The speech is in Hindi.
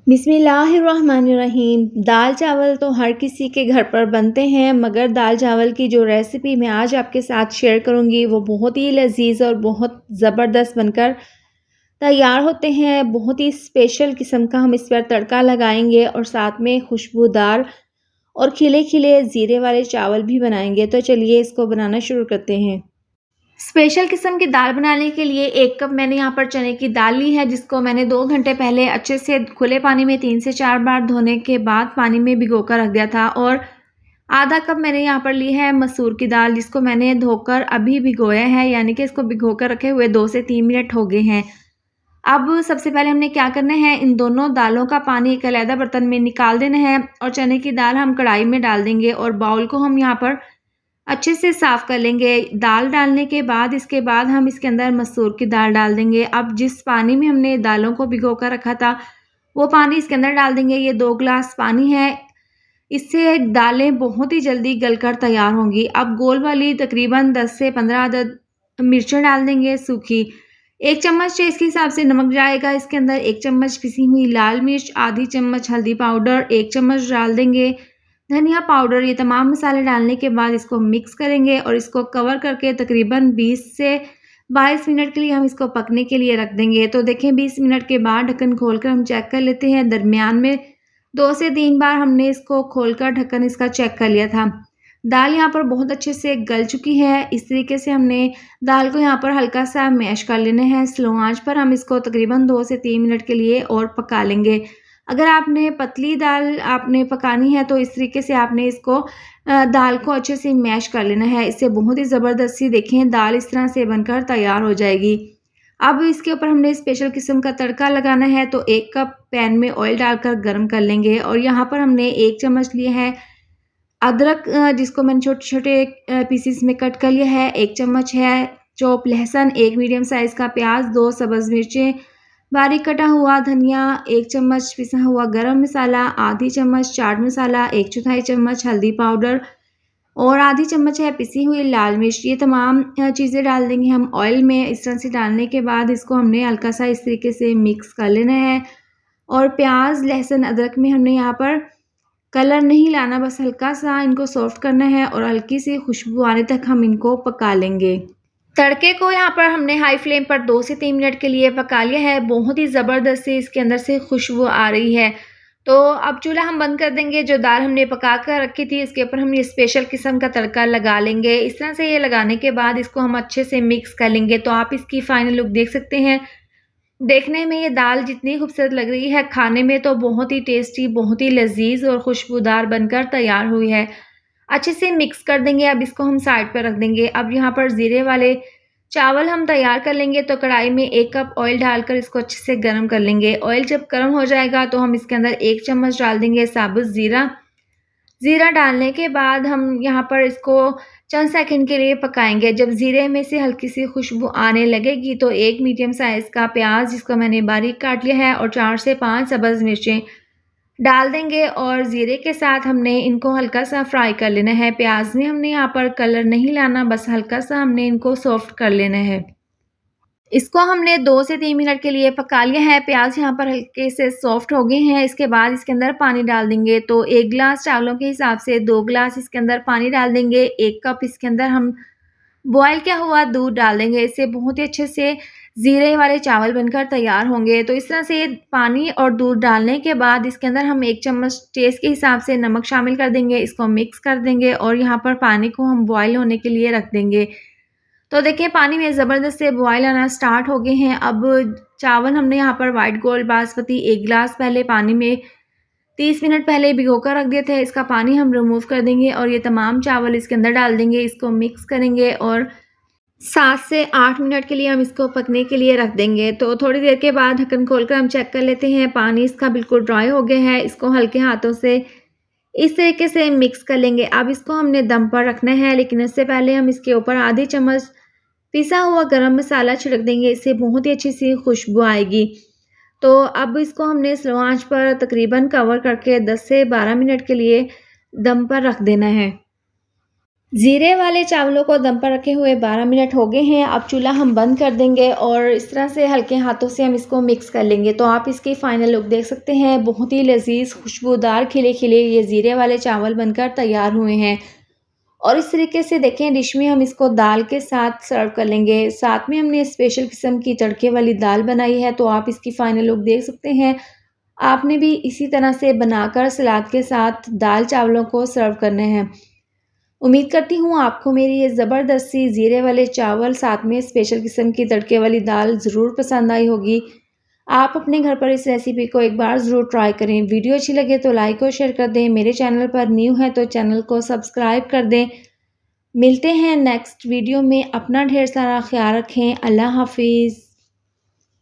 बिस्मिल्लाहिर्रहमानिर्रहीम। दाल चावल तो हर किसी के घर पर बनते हैं, मगर दाल चावल की जो रेसिपी मैं आज आपके साथ शेयर करूंगी वो बहुत ही लजीज और बहुत ज़बरदस्त बनकर तैयार होते हैं। बहुत ही स्पेशल किस्म का हम इस पर तड़का लगाएंगे और साथ में खुशबूदार और खिले खिले ज़ीरे वाले चावल भी बनाएंगे। तो चलिए इसको बनाना शुरू करते हैं। स्पेशल किस्म की दाल बनाने के लिए 1 कप मैंने यहाँ पर चने की दाल ली है, जिसको मैंने 2 घंटे पहले अच्छे से खुले पानी में 3 से 4 बार धोने के बाद पानी में भिगोकर रख दिया था। और आधा कप मैंने यहाँ पर ली है मसूर की दाल, जिसको मैंने धोकर अभी भिगोया है, यानी कि इसको भिगोकर रखे हुए 2 से 3 मिनट हो गए हैं। अब सबसे पहले हमने क्या करना है, इन दोनों दालों का पानी एक अलग बर्तन में निकाल देना है और चने की दाल हम कढ़ाई में डाल देंगे और बाउल को हम यहाँ पर अच्छे से साफ़ कर लेंगे। दाल डालने के बाद इसके बाद हम इसके अंदर मसूर की दाल डाल देंगे। अब जिस पानी में हमने दालों को भिगो कर रखा था वो पानी इसके अंदर डाल देंगे। ये 2 ग्लास पानी है, इससे दालें बहुत ही जल्दी गलकर तैयार होंगी। अब गोल वाली तकरीबन 10 से 15 अदद मिर्चें डाल देंगे सूखी। 1 चम्मच टेस्ट के हिसाब से नमक जाएगा इसके अंदर, 1 चम्मच पिसी हुई लाल मिर्च, आधी चम्मच हल्दी पाउडर, 1 चम्मच डाल देंगे धनिया पाउडर। ये तमाम मसाले डालने के बाद इसको मिक्स करेंगे और इसको कवर करके तकरीबन 20 से 22 मिनट के लिए हम इसको पकने के लिए रख देंगे। तो देखें 20 मिनट के बाद ढक्कन खोलकर हम चेक कर लेते हैं। दरमियान में 2 से 3 बार हमने इसको खोलकर ढक्कन इसका चेक कर लिया था। दाल यहाँ पर बहुत अच्छे से गल चुकी है। इस तरीके से हमने दाल को यहाँ पर हल्का सा मैश कर लेना है। स्लो आंच पर हम इसको तकरीबन 2 से 3 मिनट के लिए और पका लेंगे। अगर आपने पतली दाल आपने पकानी है तो इस तरीके से आपने इसको दाल को अच्छे से मैश कर लेना है। इससे बहुत ही ज़बरदस्ती देखें दाल इस तरह से बनकर तैयार हो जाएगी। अब इसके ऊपर हमने स्पेशल किस्म का तड़का लगाना है, तो 1 कप पैन में ऑयल डालकर गर्म कर लेंगे और यहाँ पर हमने 1 चम्मच लिया है अदरक, जिसको मैंने छोटे-छोटे पीसेस में कट कर लिया है। 1 चम्मच है चॉप लहसुन, 1 मीडियम साइज़ का प्याज, 2 सब्ज़ मिर्चें, बारीक कटा हुआ धनिया, 1 चम्मच पिसा हुआ गरम मसाला, आधी चम्मच चाट मसाला, 1/4 चम्मच हल्दी पाउडर और आधी चम्मच है पिसी हुई लाल मिर्च। ये तमाम चीज़ें डाल देंगे हम ऑयल में। इस तरह से डालने के बाद इसको हमने हल्का सा इस तरीके से मिक्स कर लेना है और प्याज लहसुन अदरक में हमने यहाँ पर कलर नहीं लाना, बस हल्का सा इनको सॉफ्ट करना है और हल्की सी खुशबू आने तक हम इनको पका लेंगे। तड़के को यहाँ पर हमने हाई फ्लेम पर 2 से 3 मिनट के लिए पका लिया है। बहुत ही ज़बरदस्त सी इसके अंदर से खुशबू आ रही है। तो अब चूल्हा हम बंद कर देंगे। जो दाल हमने पका कर रखी थी इसके ऊपर हम ये स्पेशल किस्म का तड़का लगा लेंगे। इस तरह से ये लगाने के बाद इसको हम अच्छे से मिक्स कर लेंगे। तो आप इसकी फाइनल लुक देख सकते हैं। देखने में ये दाल जितनी खूबसूरत लग रही है, खाने में तो बहुत ही टेस्टी, बहुत ही लजीज और खुशबूदार बनकर तैयार हुई है। अच्छे से मिक्स कर देंगे। अब इसको हम साइड पर रख देंगे। अब यहाँ पर ज़ीरे वाले चावल हम तैयार कर लेंगे। तो कढ़ाई में 1 कप ऑयल डालकर इसको अच्छे से गर्म कर लेंगे। ऑयल जब गर्म हो जाएगा तो हम इसके अंदर 1 चम्मच डाल देंगे साबुत ज़ीरा। ज़ीरा डालने के बाद हम यहाँ पर इसको चंद सेकंड के लिए पकाएंगे। जब ज़ीरे में से हल्की सी खुशबू आने लगेगी तो 1 मीडियम साइज़ का प्याज, जिसको मैंने बारीक काट लिया है, और 4 से 5 सब्ज़ मिर्चें डाल देंगे और ज़ीरे के साथ हमने इनको हल्का सा फ्राई कर लेना है। प्याज में हमने यहाँ पर कलर नहीं लाना, बस हल्का सा हमने इनको सॉफ्ट कर लेना है। इसको हमने 2 से 3 मिनट के लिए पका लिया है। प्याज यहाँ पर हल्के से सॉफ्ट हो गए हैं। इसके बाद इसके अंदर पानी डाल देंगे। तो 1 गिलास चावलों के हिसाब से 2 गिलास इसके अंदर पानी डाल देंगे। 1 कप इसके अंदर हम बॉयल किया हुआ दूध डाल देंगे। इससे बहुत ही अच्छे से ज़ीरे वाले चावल बनकर तैयार होंगे। तो इस तरह से पानी और दूध डालने के बाद इसके अंदर हम 1 चम्मच टेस्ट के हिसाब से नमक शामिल कर देंगे। इसको मिक्स कर देंगे और यहाँ पर पानी को हम बॉयल होने के लिए रख देंगे। तो देखिए पानी में ज़बरदस्त से बॉयल आना स्टार्ट हो गए हैं। अब चावल हमने यहाँ पर वाइट गोल्ड बासमती 1 गिलास पहले पानी में 30 मिनट पहले भिगोकर रख दिए थे। इसका पानी हम रिमूव कर देंगे और ये तमाम चावल इसके अंदर डाल देंगे। इसको मिक्स करेंगे और 7 से 8 मिनट के लिए हम इसको पकने के लिए रख देंगे। तो थोड़ी देर के बाद ढक्कन खोलकर हम चेक कर लेते हैं। पानी इसका बिल्कुल ड्राई हो गया है। इसको हल्के हाथों से इस तरीके से मिक्स कर लेंगे। अब इसको हमने दम पर रखना है, लेकिन इससे पहले हम इसके ऊपर आधी चम्मच पिसा हुआ गरम मसाला छिड़क देंगे। इससे बहुत ही अच्छी सी खुशबू आएगी। तो अब इसको हमने स्लो आंच पर तकरीबन कवर करके 10 से 12 मिनट के लिए दम पर रख देना है। ज़ीरे वाले चावलों को दम पर रखे हुए 12 मिनट हो गए हैं। अब चूल्हा हम बंद कर देंगे और इस तरह से हल्के हाथों से हम इसको मिक्स कर लेंगे। तो आप इसकी फ़ाइनल लुक देख सकते हैं। बहुत ही लज़ीज़, खुशबूदार, खिले-खिले ये ज़ीरे वाले चावल बनकर तैयार हुए हैं। और इस तरीके से देखें, डिश में हम इसको दाल के साथ सर्व कर लेंगे। साथ में हमने स्पेशल किस्म की तड़के वाली दाल बनाई है, तो आप इसकी फ़ाइनल लुक देख सकते हैं। आपने भी इसी तरह से बनाकर सलाद के साथ दाल चावलों को सर्व करने हैं। उम्मीद करती हूँ आपको मेरी ये ज़बरदस्त सी ज़ीरे वाले चावल साथ में स्पेशल किस्म की तड़के वाली दाल ज़रूर पसंद आई होगी। आप अपने घर पर इस रेसिपी को एक बार ज़रूर ट्राई करें। वीडियो अच्छी लगे तो लाइक और शेयर कर दें। मेरे चैनल पर न्यू हैं तो चैनल को सब्सक्राइब कर दें। मिलते हैं नेक्स्ट वीडियो में। अपना ढेर सारा ख़्याल रखें। अल्लाह हाफ़िज़।